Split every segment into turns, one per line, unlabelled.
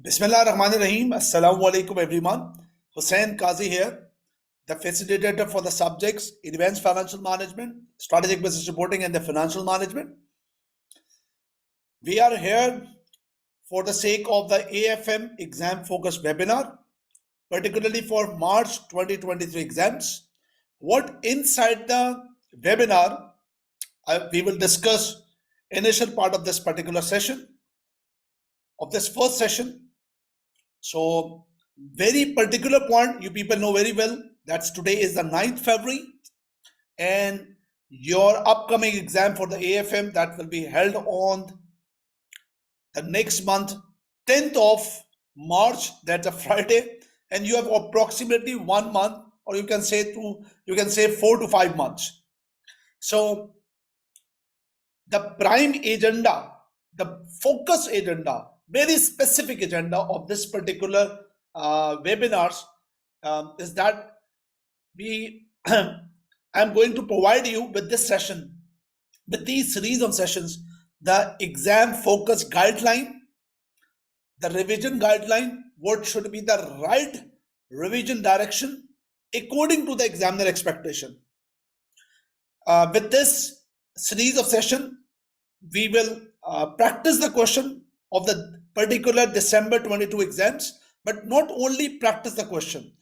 Bismillahirrahmanirrahim. Assalamu alaikum everyone. Hussain Qazi here, the facilitator for the subjects Advanced Financial Management, Strategic Business Reporting and the Financial Management. We are here for the sake of the AFM exam focused webinar, particularly for March 2023 exams. What inside the webinar we will discuss initial part of this particular session, of this first session. So very particular point you people know very well, that's today is the 9th February and your upcoming exam for the AFM that will be held on the next month 10th of March, that's a Friday, and you have approximately 1 month, or you can say 4 to 5 months. So the prime agenda, the focus agenda, very specific agenda of this particular webinars is that we I'm going to provide you with this session, with these series of sessions, the exam focus guideline, the revision guideline, what should be the right revision direction according to the examiner expectation. With this series of session, we will practice the question of the particular December 22 exams, but not only practice the question.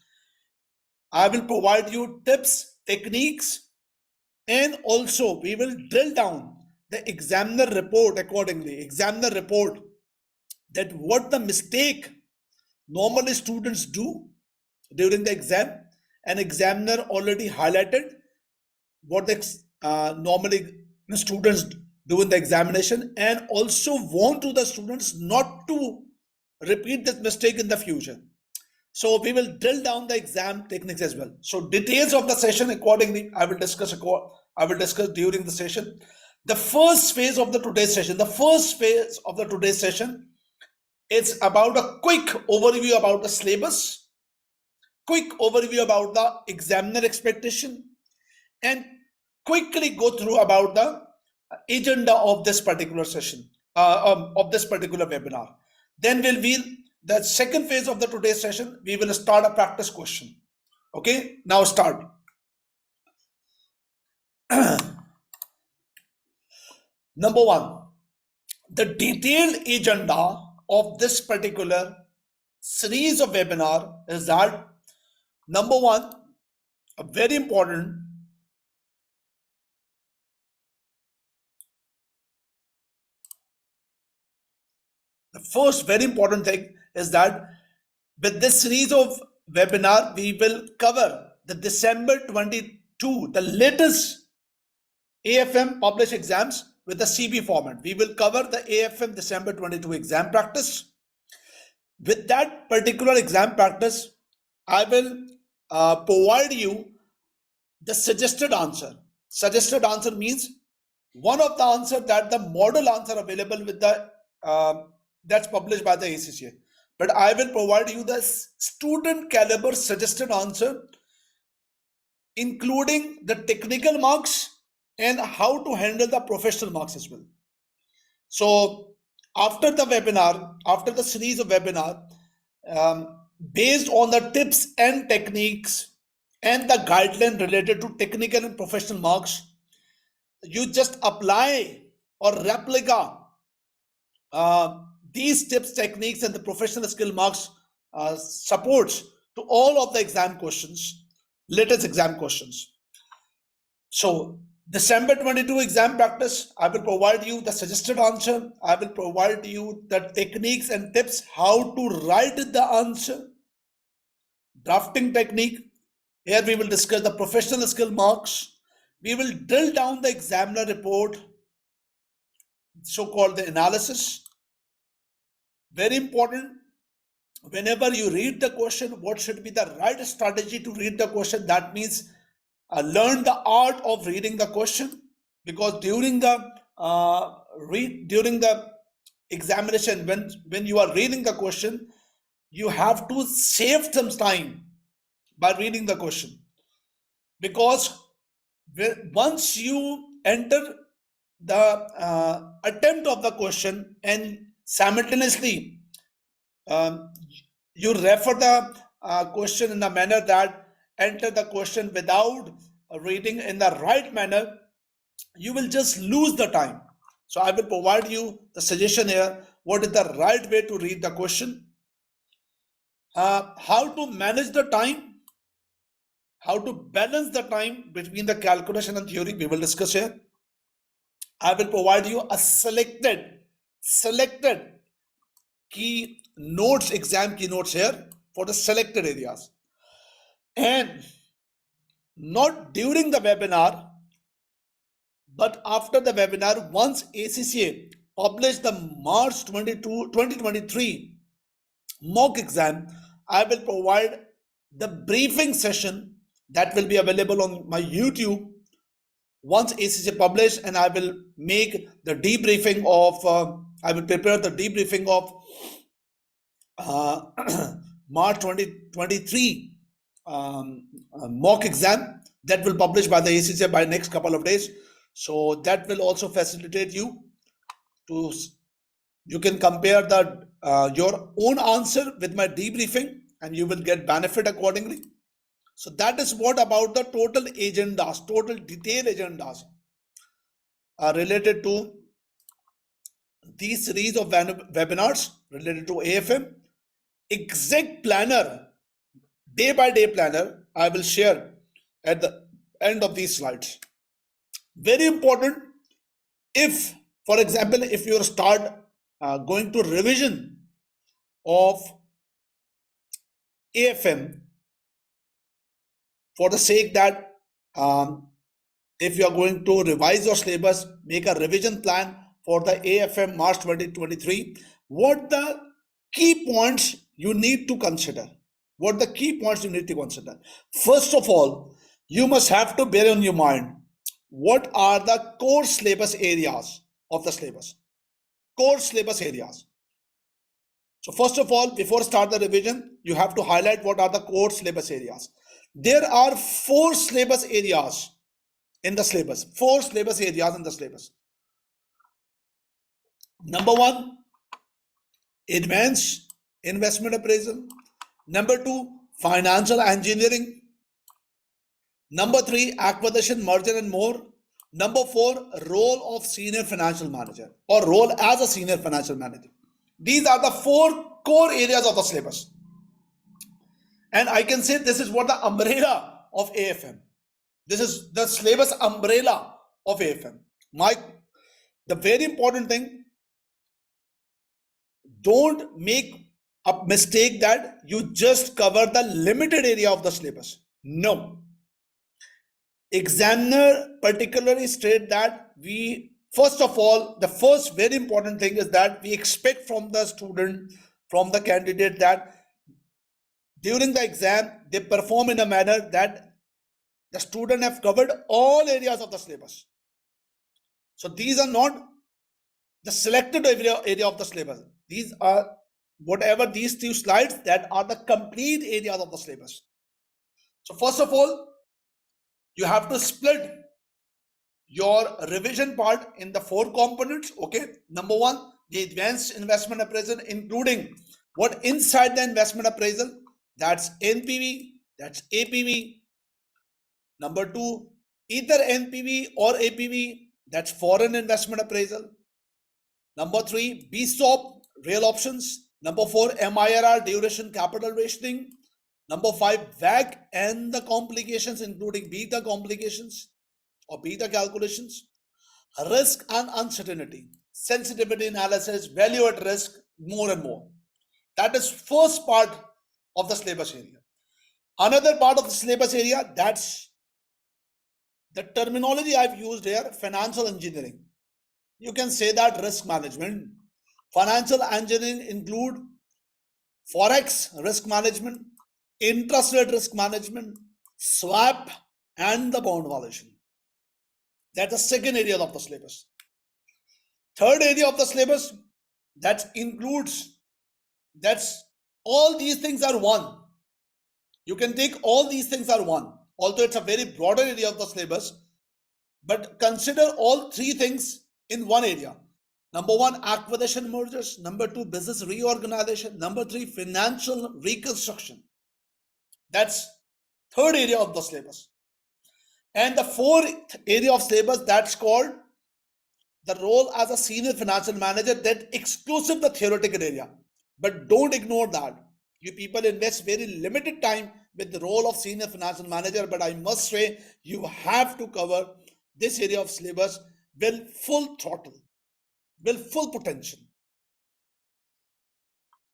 I will provide you tips, techniques, and also we will drill down the examiner report accordingly. Examiner report, that what the mistake normally students do during the exam, and examiner already highlighted what normally students do in the examination, and also warn to the students not to repeat this mistake in the future. So we will drill down the exam techniques as well. So details of the session accordingly I will discuss during the session. The first phase of the today's session, it's about a quick overview about the syllabus, quick overview about the examiner expectation, and quickly go through about the agenda of this particular session, of this particular webinar. Then the second phase of the today's session, we will start a practice question. Okay, now start. Number one, the detailed agenda of this particular series of webinar is that, number one, a very important, the first very important thing is that with this series of webinar, we will cover the December 22, the latest AFM published exams with the CB format. We will cover the AFM December 22 exam practice. With that particular exam practice, I will provide you the suggested answer. Suggested answer means one of the answer that the model answer available with the that's published by the ACCA. But I will provide you the student caliber suggested answer, including the technical marks and how to handle the professional marks as well. So after the webinar, after the series of webinar, based on the tips and techniques and the guideline related to technical and professional marks, you just apply or replica these tips, techniques, and the professional skill marks supports to all of the exam questions, latest exam questions. So December 22 exam practice, I will provide you the suggested answer. I will provide you the techniques and tips how to write the answer, drafting technique. Here we will discuss the professional skill marks. We will drill down the examiner report, so-called the analysis. Very important, whenever you read the question, what should be the right strategy to read the question? That means learn the art of reading the question, because during the examination, when you are reading the question, you have to save some time by reading the question, because once you enter the attempt of the question and simultaneously Um, you refer the question in a manner that enter the question without reading in the right manner, you will just lose the time. So I will provide you the suggestion here. What is the right way to read the question? How to manage the time, how to balance the time between the calculation and theory, we will discuss here. I will provide you a selected key notes, exam key notes here for the selected areas. And not during the webinar, but after the webinar, once ACCA published the March 2023 mock exam, I will provide the briefing session that will be available on my YouTube once ACCA published, and I will make the debriefing of, I will prepare the debriefing of March 2023 mock exam that will publish by the ACCA by next couple of days. So that will also facilitate you to, you can compare the your own answer with my debriefing and you will get benefit accordingly. So that is what about the total agendas, total detailed agendas are related to these series of webinars related to AFM. Exact planner, day by day planner, I will share at the end of these slides. Very important. If, for example, if you start going to revision of AFM for the sake that if you are going to revise your syllabus, make a revision plan for the AFM March 2023, what the key points you need to consider? What the key points you need to consider? First of all, you must have to bear in your mind what are the core syllabus areas of the syllabus. Core syllabus areas. So first of all, before start the revision, you have to highlight what are the core syllabus areas. There are 4 syllabus areas in the syllabus. 4 syllabus areas in the syllabus. Number 1, advanced investment appraisal. Number 2, financial engineering. Number 3, acquisition, merger and more. Number 4, role of senior financial manager or role as a senior financial manager. These are the 4 core areas of the syllabus. And I can say this is what the umbrella of AFM. This is the syllabus umbrella of AFM. The very important thing, don't make a mistake that you just cover the limited area of the syllabus. No. Examiner particularly state that we, first of all, the first very important thing is that we expect from the student, from the candidate, that during the exam they perform in a manner that the student have covered all areas of the syllabus. So these are not the selected area of the syllabus. These are whatever these 2 slides that are the complete areas of the syllabus. So first of all, you have to split your revision part in the 4 components. Okay, number 1, the advanced investment appraisal, including what inside the investment appraisal, that's NPV, that's APV. Number 2, either NPV or APV, that's foreign investment appraisal. Number 3, BSOP, real options. Number 4, MIRR, duration capital rationing. Number 5, WACC and the complications, including beta complications or beta calculations. Risk and uncertainty, sensitivity analysis, value at risk, more and more. That is first part of the syllabus area. Another part of the syllabus area, that's the terminology I've used here, financial engineering. You can say that risk management. Financial engineering include forex risk management, interest rate risk management, swap, and the bond valuation. That's the second area of the syllabus. Third area of the syllabus, that includes, that's all these things are one. You can take all these things are one, although it's a very broader area of the syllabus, but consider all 3 things in one area. Number one, acquisition mergers. Number two, business reorganization. Number three, financial reconstruction. That's third area of the syllabus. And the fourth area of syllabus, that's called the role as a senior financial manager, that exclusive the theoretical area. But don't ignore that. You people invest very limited time with the role of senior financial manager, but I must say you have to cover this area of syllabus with full throttle, with full potential,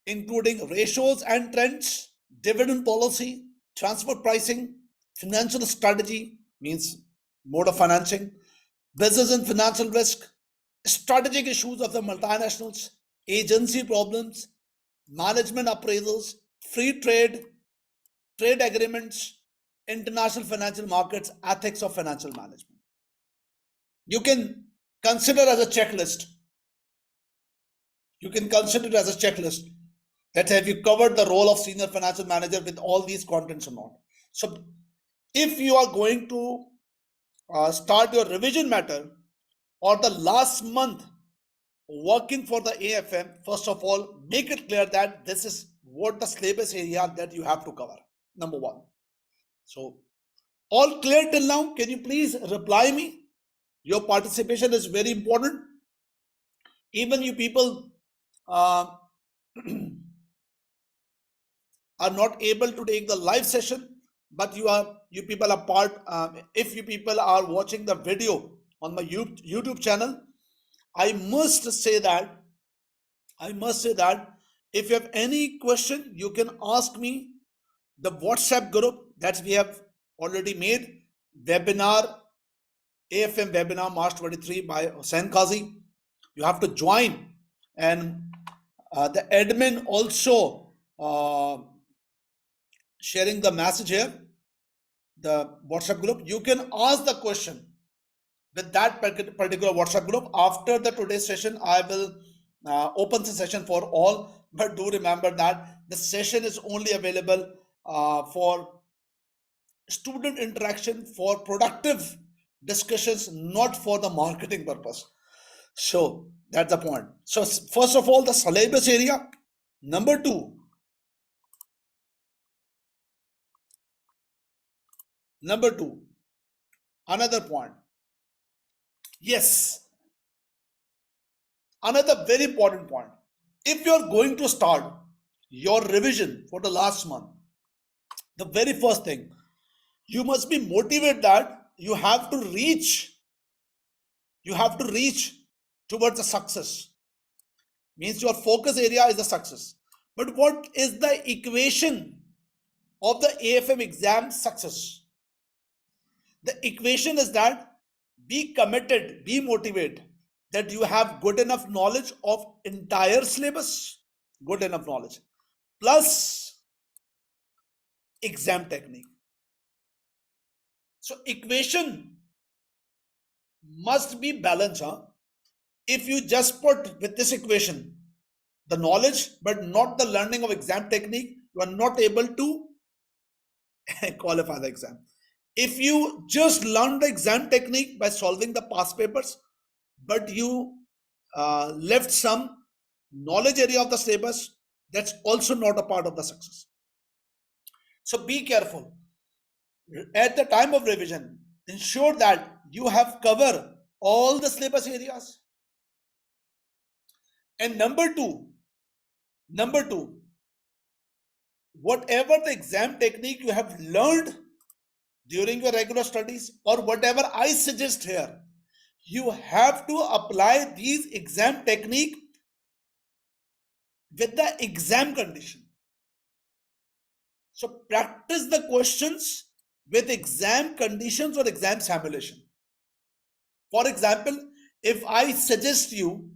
including ratios and trends, dividend policy, transfer pricing, financial strategy, means mode of financing, business and financial risk, strategic issues of the multinationals, agency problems, management appraisals, free trade, trade agreements, international financial markets, ethics of financial management. You can consider as a checklist. You can consider it as a checklist that have you covered the role of senior financial manager with all these contents or not. So if you are going to start your revision matter or the last month working for the AFM, first of all, make it clear that this is what the syllabus area that you have to cover. Number one. So, all clear till now? Can you please reply me? Your participation is very important. Even you people are not able to take the live session, but you people are part. If you people are watching the video on my YouTube channel, I must say that if you have any question, you can ask me. The WhatsApp group that we have already made, webinar, AFM webinar March 23 by Hussain Qazi. You have to join, and the admin also sharing the message here, the WhatsApp group. You can ask the question with that particular WhatsApp group. After the today's session, I will open the session for all, but do remember that the session is only available for student interaction, for productive discussions, not for the marketing purpose. So that's the point. So first of all, the syllabus area. Number two, another point. Yes, another very important point. If you're going to start your revision for the last month, the very first thing, you must be motivated that you have to reach towards the success. Means your focus area is the success. But what is the equation of the AFM exam success? The equation is that be committed, be motivated, that you have good enough knowledge of entire syllabus, good enough knowledge, plus exam technique. So equation must be balanced. If you just put with this equation the knowledge but not the learning of exam technique, you are not able to qualify the exam. If you just learn the exam technique by solving the past papers, but you left some knowledge area of the syllabus, that's also not a part of the success. So be careful. At the time of revision, ensure that you have covered all the syllabus areas. And number two, whatever the exam technique you have learned during your regular studies or whatever I suggest here, you have to apply these exam technique with the exam condition. So practice the questions with exam conditions or exam simulation. For example, if I suggest you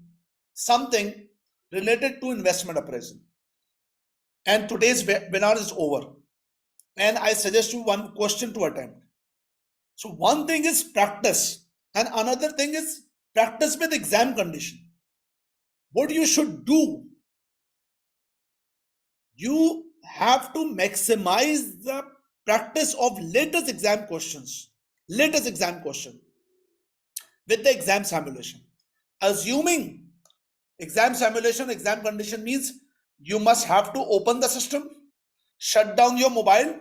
something related to investment appraisal, and today's webinar is over, and I suggest you one question to attempt. So one thing is practice, and another thing is practice with exam condition. What you should do, you have to maximize the practice of latest exam question with the exam simulation. Assuming Exam simulation, exam condition means you must have to open the system, shut down your mobile,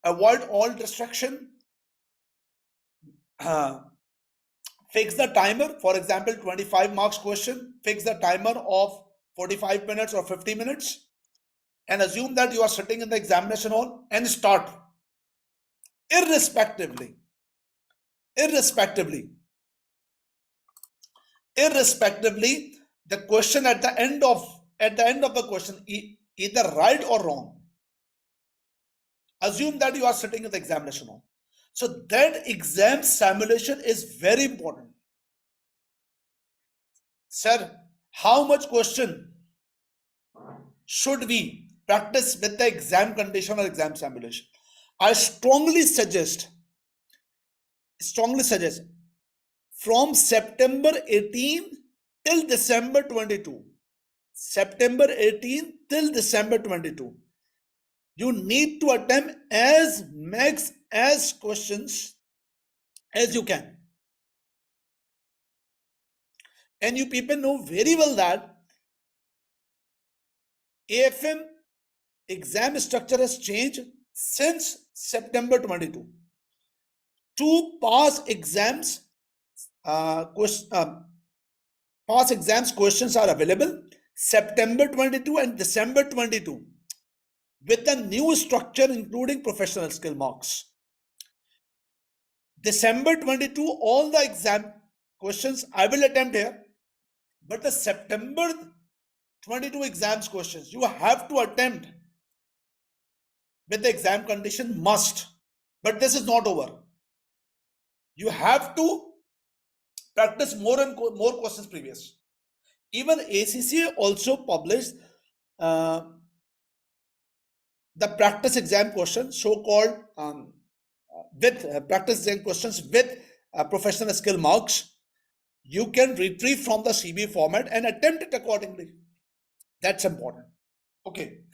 avoid all distraction, fix the timer. For example, 25 marks question, fix the timer of 45 minutes or 50 minutes, and assume that you are sitting in the examination hall and start. Irrespectively, irrespectively, irrespectively, the question at the end of the question, either right or wrong. Assume that you are sitting in the examination hall. So that exam simulation is very important. Sir, how much question should we practice with the exam condition or exam simulation? I strongly suggest from September 18 till December 22. September 18 till December 22. You need to attempt as max as questions as you can. And you people know very well that AFM exam structure has changed since September 22. Two pass exams questions are available September 22 and December 22 with the new structure including professional skill marks. December 22, all the exam questions I will attempt here, but the September 22 exams questions you have to attempt with the exam condition must. But this is not over. You have to practice more and more questions previous. Even ACCA also published the practice exam questions, so-called with practice exam questions with professional skill marks. You can retrieve from the CB format and attempt it accordingly. That's important. Okay.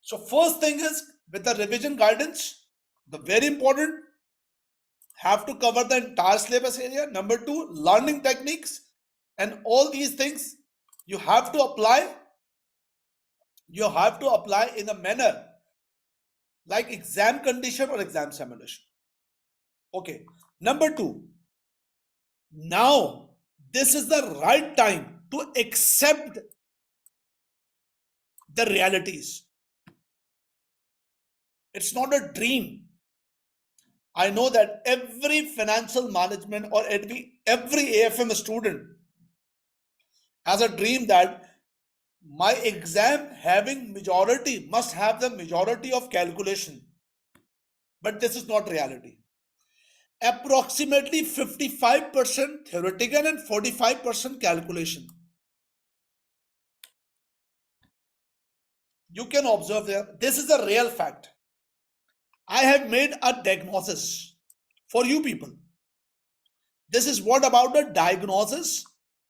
So first thing is with the revision guidance, the very important, have to cover the entire syllabus area. Number two, learning techniques, and all these things you have to apply. You have to apply in a manner like exam condition or exam simulation. Okay. Number two, now this is the right time to accept the realities. It's not a dream. I know that every financial management or every AFM student has a dream that my exam having majority must have the majority of calculation. But this is not reality. Approximately 55% theoretical and 45% calculation. You can observe there. This is a real fact. I have made a diagnosis for you people. This is what about the diagnosis?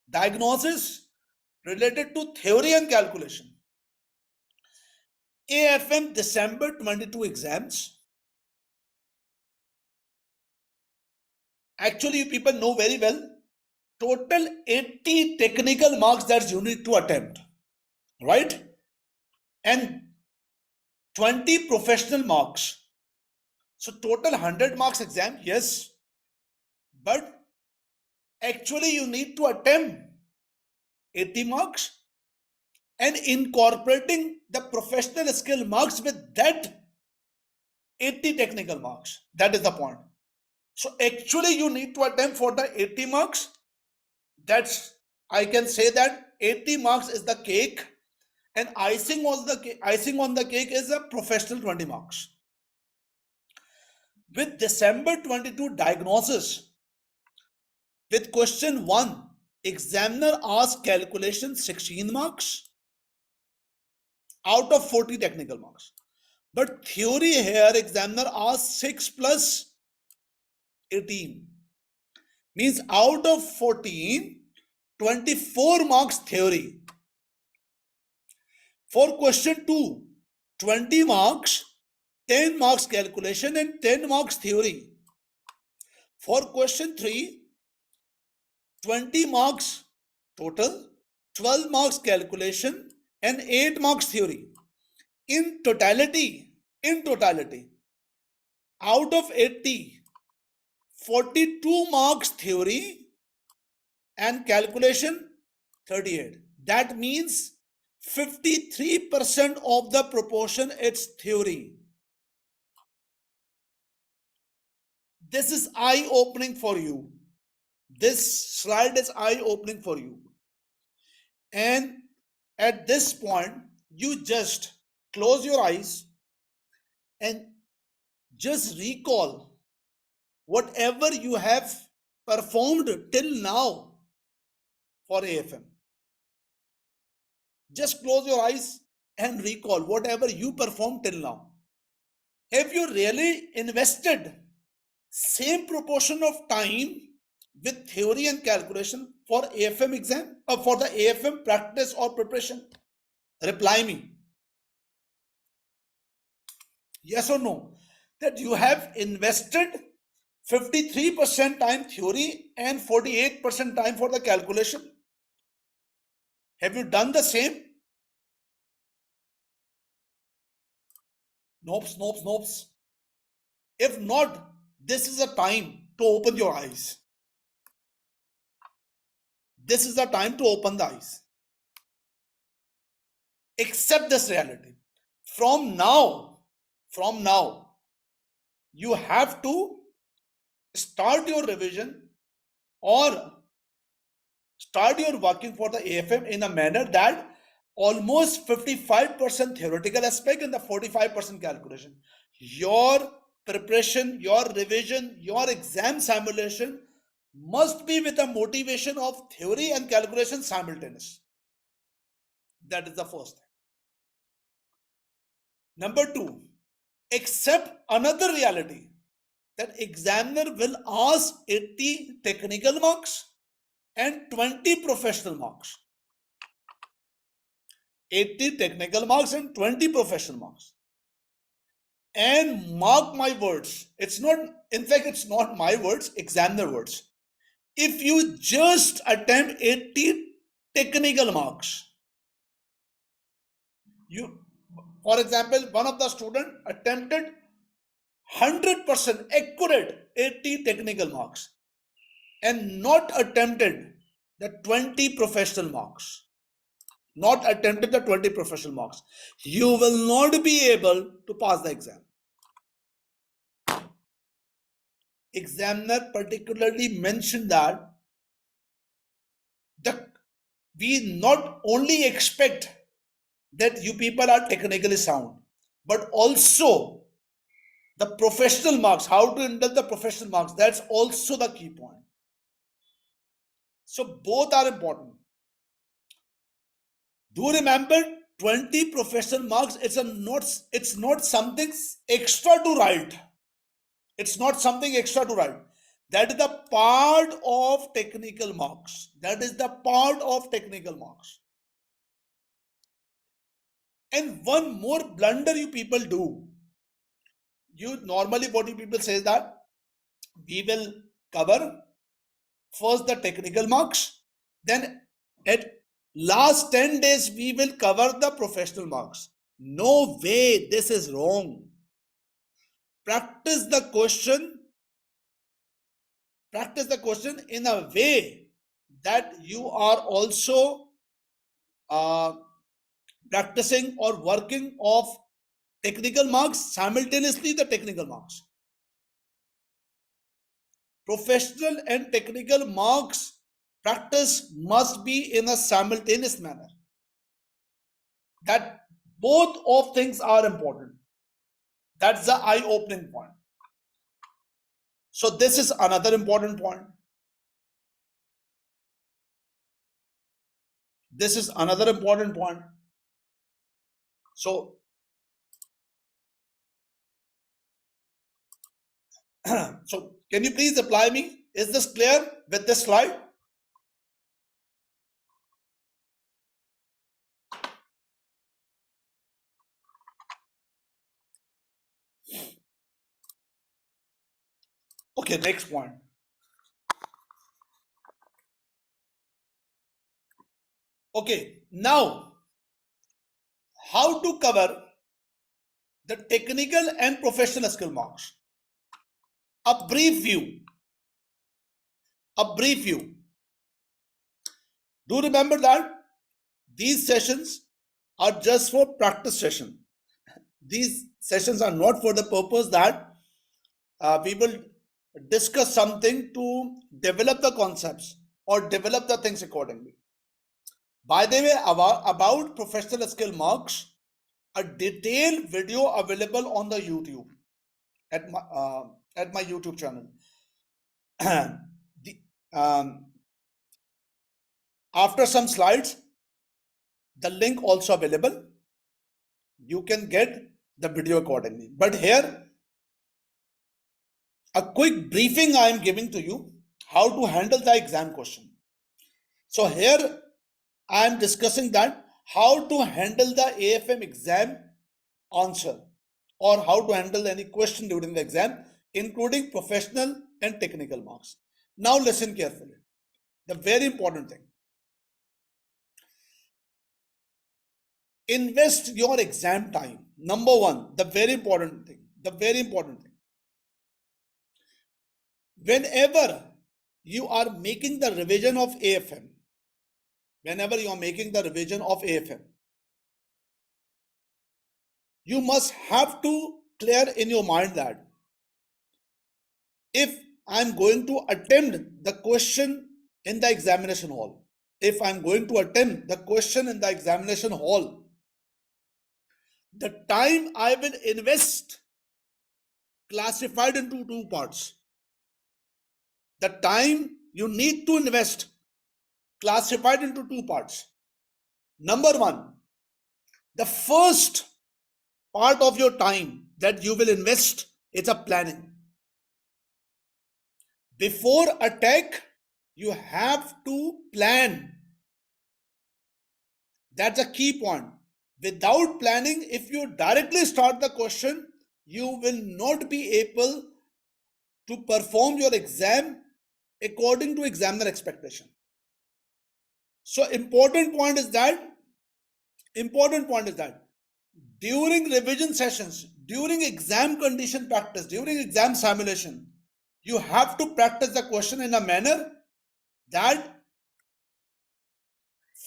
Diagnosis related to theory and calculation. AFM December 22 exams. Actually, you people know very well. Total 80 technical marks that you need to attempt, right? And 20 professional marks. So total 100 marks exam, yes. But actually you need to attempt 80 marks and incorporating the professional skill marks with that 80 technical marks. That is the point. So actually you need to attempt for the 80 marks. That's, I can say that 80 marks is the cake, and icing on the cake is a professional 20 marks. With December 22 diagnosis, with question 1, examiner asked calculation 16 marks out of 40 technical marks. But theory here, examiner asked 6 plus 18. Means out of 14, 24 marks theory. For question 2, 20 marks, 10 marks calculation and 10 marks theory. For question 3, 20 marks total, 12 marks calculation, and 8 marks theory. In totality, out of 80, 42 marks theory and calculation 38. That means 53% of the proportion it's theory. This is eye-opening for you. This slide is eye-opening for you. And at this point, you just close your eyes and just recall whatever you have performed till now for AFM. Just close your eyes and recall whatever you performed till now. Have you really invested same proportion of time with theory and calculation for AFM exam or for the AFM practice or preparation? Reply me. Yes or no? That you have invested 53% time theory and 48% time for the calculation. Have you done the same? Nopes. If not, this is a time to open your eyes. This is the time to open the eyes. Accept this reality. From now, you have to start your revision or start your working for the AFM in a manner that almost 55% theoretical aspect and the 45% calculation. Your preparation, your revision, your exam simulation must be with the motivation of theory and calculation simultaneous. That is the first thing. Number two, accept another reality that examiner will ask 80 technical marks and 20 professional marks. 80 technical marks and 20 professional marks. And mark my words, it's not my words, examiner words. If you just attempt 80 technical marks, for example, one of the student attempted 100% accurate 80 technical marks and not attempted the 20 professional marks. You will not be able to pass the exam. Examiner particularly mentioned that we not only expect that you people are technically sound, but also the professional marks, how to handle the professional marks, that's also the key point. So both are important. Do remember 20 professional marks, it's not something extra to write. It's not something extra to write. That is the part of technical marks. And one more blunder you people do. You normally what you people say is that we will cover first the technical marks, then at last 10 days we will cover the professional marks. No way, this is wrong. Practice the question in a way that you are also practicing or working of technical marks simultaneously. The technical marks, professional and technical marks practice must be in a simultaneous manner. That both of things are important. That's the eye-opening point. So this is another important point. So so can you please reply me? Is this clear with this slide? Okay, next point. Okay, now how to cover the technical and professional skill marks. A brief view. A brief view. Do remember that these sessions are just for practice session. These sessions are not for the purpose that we will discuss something to develop the concepts or develop the things accordingly. By the way, about professional skill marks, a detailed video available on the YouTube at my YouTube channel. the, after some slides, the link also available. You can get the video accordingly. But here, a quick briefing I am giving to you how to handle the exam question. So here I am discussing that how to handle the AFM exam answer or how to handle any question during the exam, including professional and technical marks. Now listen carefully. The very important thing. Invest your exam time. Number one, the very important thing. Whenever you are making the revision of AFM, you must have to clear in your mind that if I'm going to attempt the question in the examination hall, the time I will invest classified into two parts. The time you need to invest classified into two parts. Number one, the first part of your time that you will invest is a planning. Before attack, you have to plan. That's a key point. Without planning, if you directly start the question, you will not be able to perform your exam according to examiner expectation. So important point is that during revision sessions, during exam condition practice, during exam simulation, you have to practice the question in a manner that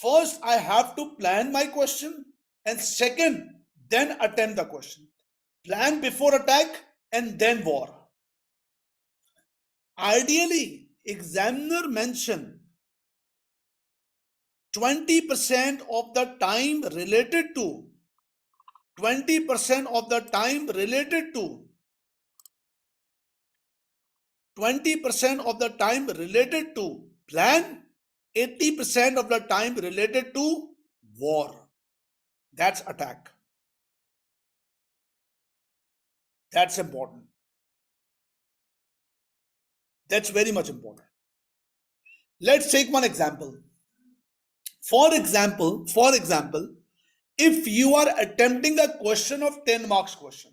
first I have to plan my question and second, then attempt the question. Plan before attack and then war. Ideally, examiner mention 20% of the time related to 20% of the time related to 20% of the time related to plan, 80% of the time related to war. That's attack. That's important. That's very much important. Let's take one example. For example, if you are attempting a question of 10 marks question,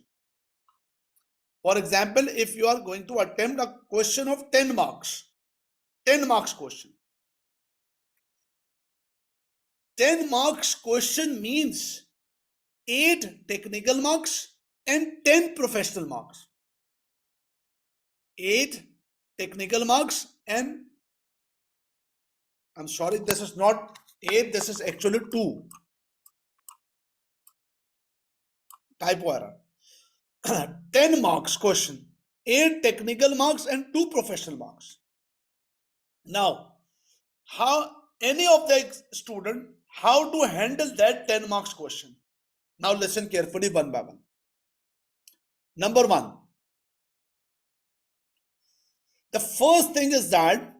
for example, if you are going to attempt a question of 10 marks question, 10 marks question means 8 technical marks and 10 professional marks. 8 technical marks and I'm sorry, this is not 8, this is actually 2. Typo error. 10 marks question, 8 technical marks and 2 professional marks. Now, how any of the student, how to handle that 10 marks question? Now listen carefully one by one. Number one, the first thing is that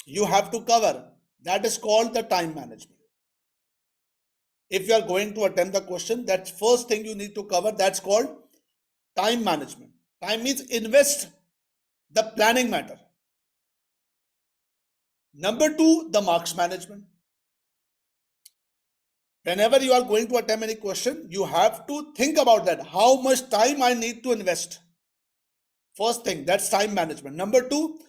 you have to cover, that is called the time management. If you are going to attempt the question, that's first thing you need to cover, that's called time management. Time means invest the planning matter. Number two, the marks management. Whenever you are going to attempt any question, you have to think about that. How much time I need to invest? First thing, that's time management. Number two,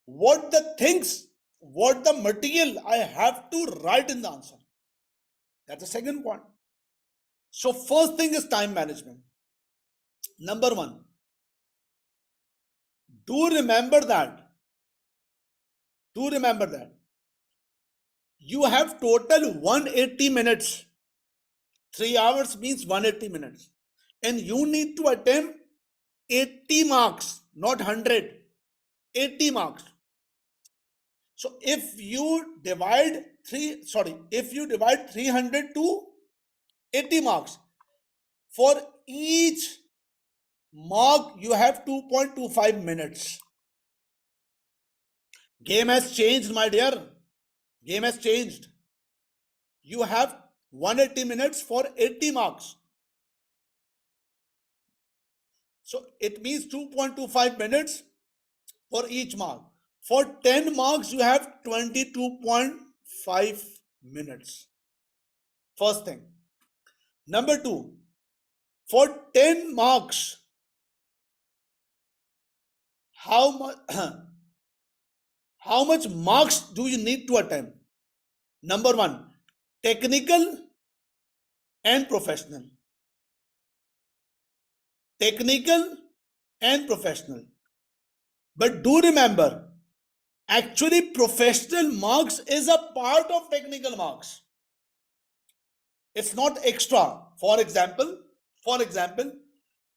what the material I have to write in the answer. That's the second point. So first thing is time management. Number one, do remember that. Do remember that. You have total 180 minutes. 3 hours means 180 minutes. And you need to attempt 80 marks, not 100. 80 marks. So if you divide 300 to 80 marks, for each mark you have 2.25 minutes. Game has changed, my dear. Game has changed. You have 180 minutes for 80 marks. So it means 2.25 minutes for each mark. For 10 marks, you have 22.5 minutes. First thing. Number two, for 10 marks, how much marks do you need to attempt? Number one, technical and professional. Technical and professional. But do remember, actually professional marks is a part of technical marks. It's not extra. For example,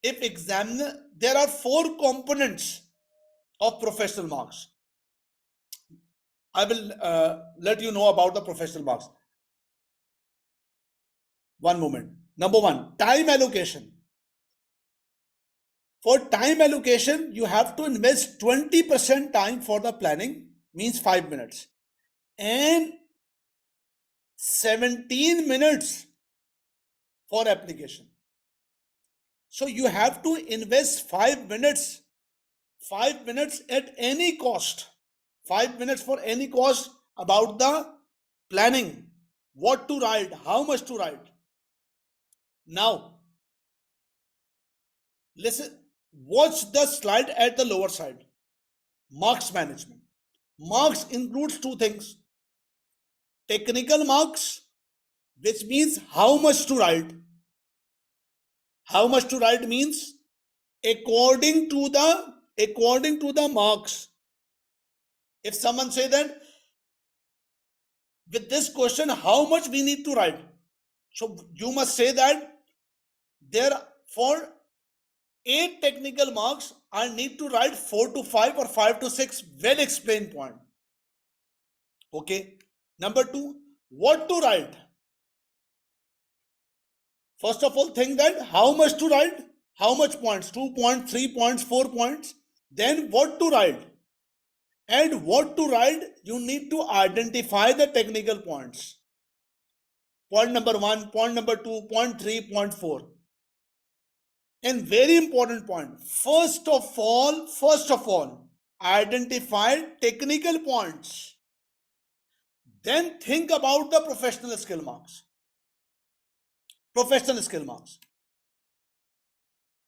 if examiner, there are 4 components of professional marks. I will let you know about the professional marks. One moment. Number one, time allocation. For time allocation, you have to invest 20% time for the planning, means 5 minutes, and 17 minutes for application. So you have to invest 5 minutes at any cost. 5 minutes for any cost about the planning, what to write, how much to write. Now, listen, watch the slide at the lower side. Marks management. Marks includes 2 things. Technical marks, which means how much to write. How much to write means according to the marks. If someone say that with this question, how much we need to write? So you must say that there for 8 technical marks, I need to write 4 to 5 or 5 to 6 well explained point. Okay. Number 2, what to write? First of all, think that how much to write, how much points, 2 points, 3 points, 4 points. Then what to write? And what to write, you need to identify the technical points. Point number 1, point number 2, point 3, point 4. And very important point, first of all, identify technical points. Then think about the professional skill marks. Professional skill marks.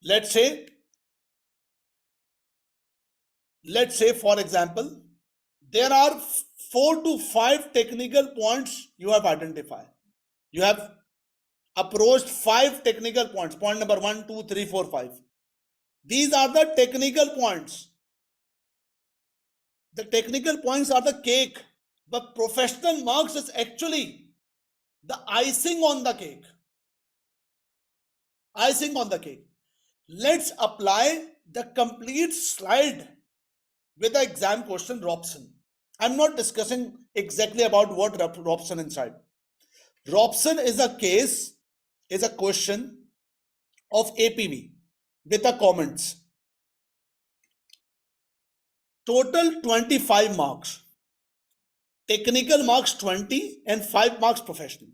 Let's say for example, there are 4 to 5 technical points you have identified. You have approached 5 technical points. Point number 1, 2, 3, 4, 5. These are the technical points. The technical points are the cake, but professional marks is actually the icing on the cake. Icing on the cake. Let's apply the complete slide with the exam question Robson. I'm not discussing exactly about what Robson inside. Robson is a question of APV with the comments. Total 25 marks. Technical marks 20 and 5 marks professional.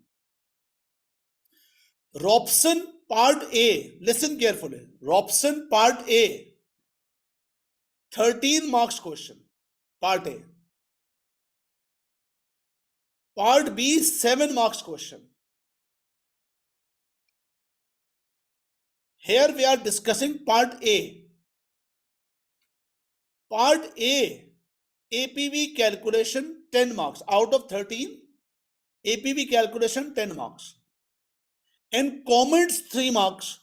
Robson part A, listen carefully. Robson part A, 13 marks question. Part A. Part B, 7 marks question. Here we are discussing part A. Part A, APV calculation 10 marks. Out of 13, APV calculation 10 marks. and comments 3 marks.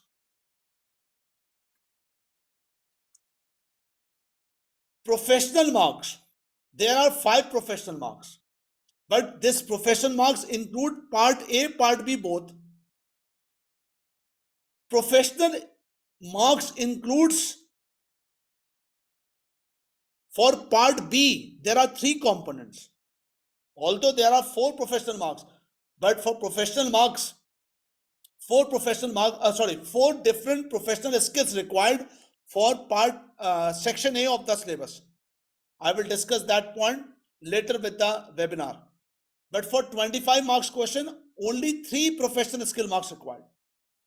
Professional marks, there are 5 professional marks, but this professional marks include part A, part B both. Professional marks includes, for part B there are 3 components, although there are 4 professional marks, but for professional marks, 4 different professional skills required for part section A of the syllabus. I will discuss that point later with the webinar. But for 25 marks question, only 3 professional skill marks required: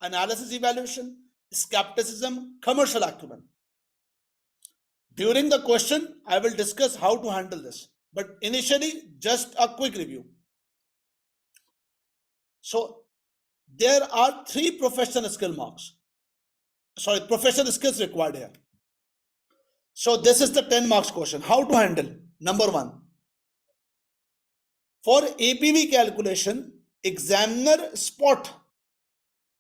analysis evaluation, skepticism, commercial acumen. During the question, I will discuss how to handle this. But initially, just a quick review. So there are 3 professional skill marks. Professional skills required here. So this is the 10 marks question. How to handle? Number 1. For APV calculation, examiner spot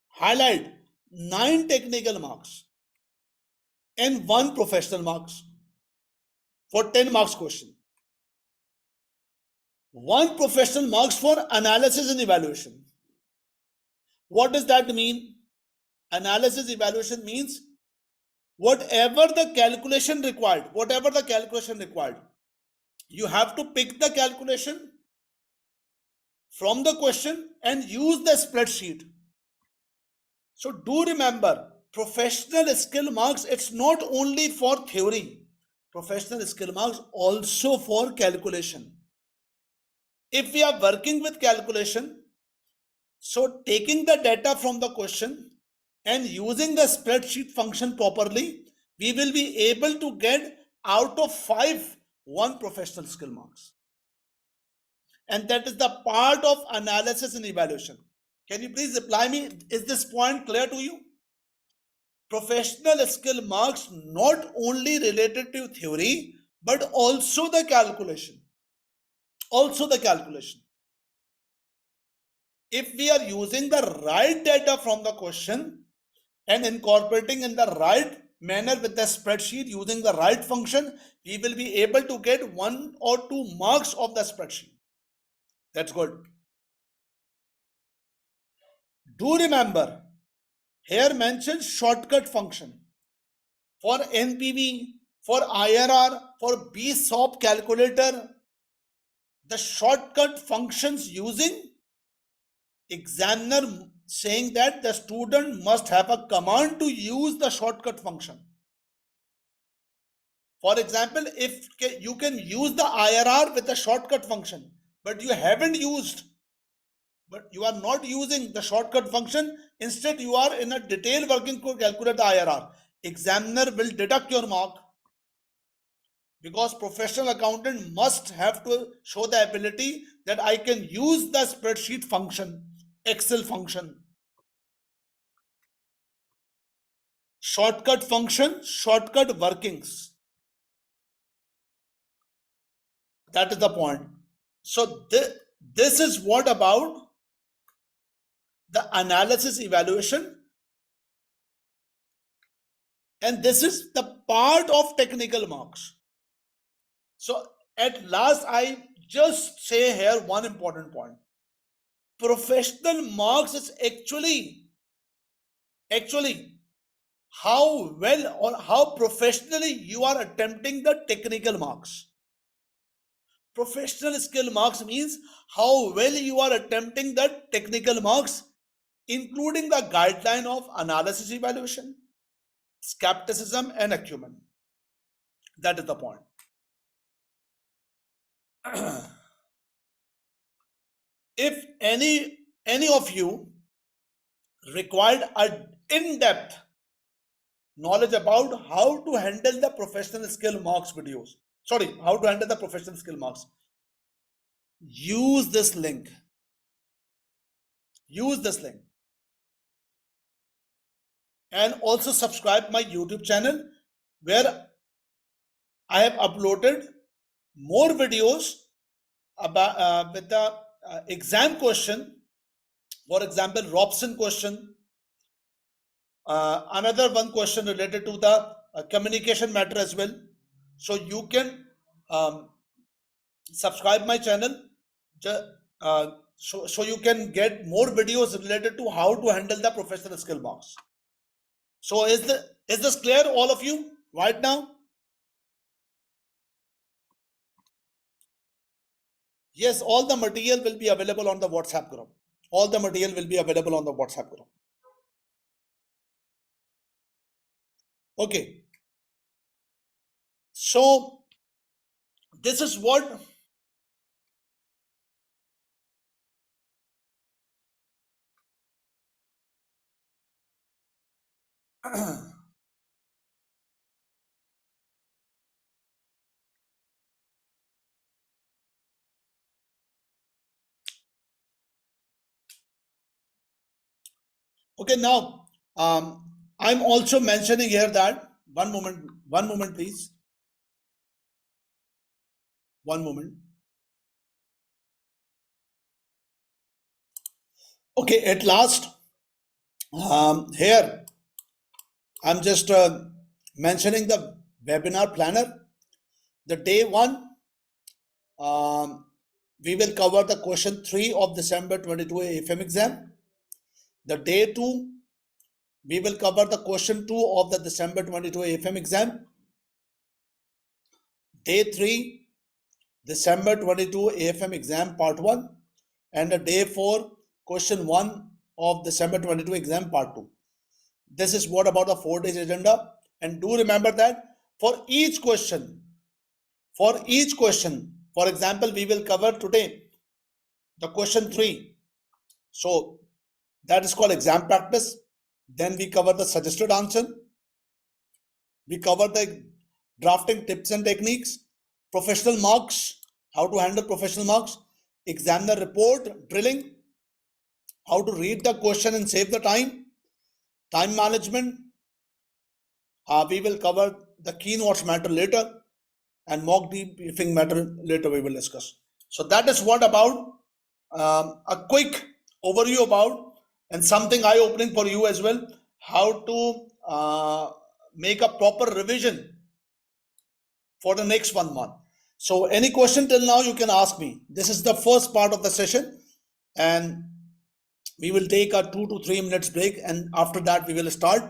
highlight 9 technical marks and 1 professional marks for 10 marks question. 1 professional marks for analysis and evaluation. What does that mean? Analysis evaluation means whatever the calculation required, you have to pick the calculation from the question and use the spreadsheet. So do remember, professional skill marks, it's not only for theory. Professional skill marks also for calculation. If we are working with calculation, so taking the data from the question and using the spreadsheet function properly, we will be able to get out of 5 1 professional skill marks. And that is the part of analysis and evaluation. Can you please reply me? Is this point clear to you? Professional skill marks not only related to theory, but also the calculation. If we are using the right data from the question and incorporating in the right manner with the spreadsheet using the right function, we will be able to get 1 or 2 marks of the spreadsheet. That's good. Do remember, here mentioned shortcut function. For NPV, for IRR, for BSOP calculator, the shortcut functions using, examiner saying that the student must have a command to use the shortcut function. For example, if you can use the IRR with the shortcut function, but you are not using the shortcut function, instead you are in a detailed working to calculate the IRR, examiner will deduct your mark, because professional accountant must have to show the ability that I can use the spreadsheet function, Excel function. Shortcut function, shortcut workings. That is the point. So this is what about the analysis evaluation, and this is the part of technical marks. So at last, I just say here one important point. Professional marks is actually how well or how professionally you are attempting the technical marks. Professional skill marks means how well you are attempting the technical marks, including the guideline of analysis evaluation, skepticism, and acumen. That is the point. If any of you required an in-depth knowledge about how to handle the professional skill marks videos, how to handle the professional skill marks, use this link. And also subscribe my YouTube channel, where I have uploaded more videos about with the exam question, For example, Robson question. Another one question related to the communication matter as well. So you can subscribe my channel, so you can get more videos related to how to handle the professional skill box. So is this clear, all of you, right now? Yes, all the material will be available on the WhatsApp group. All the material will be available on the WhatsApp group. Okay. So this is what okay, now I'm also mentioning here that one moment please, one moment. Okay, at last, here I'm just mentioning the webinar planner. The day one, we will cover the question 3 of December 22 AFM exam. The day 2, we will cover the question 2 of the December 22 AFM exam. Day 3, December 22 AFM exam part 1. And the day 4, question 1 of December 22 exam part 2. This is what about the 4 days agenda. And do remember that for each question, for example, we will cover today the question 3. So that is called exam practice. Then we cover the suggested answer. We cover the drafting tips and techniques, professional marks, how to handle professional marks, examiner report, drilling, how to read the question and save the time management. We will cover the keynotes matter later, and mock debriefing matter later we will discuss. So that is what about a quick overview about, and something eye-opening for you as well, how to make a proper revision for the next 1 month. So any question till now you can ask me. This is the first part of the session, and we will take a 2 to 3 minutes break, and after that we will start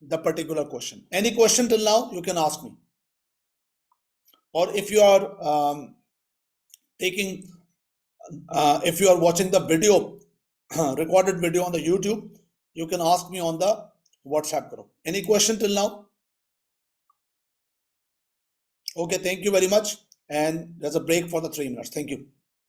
the particular question. Any question till now you can ask me. Or if you are if you are watching the video, recorded video on the YouTube, you can ask me on the WhatsApp group. Any question till now? Okay, thank you very much. And there's a break for the 3 minutes. Thank you.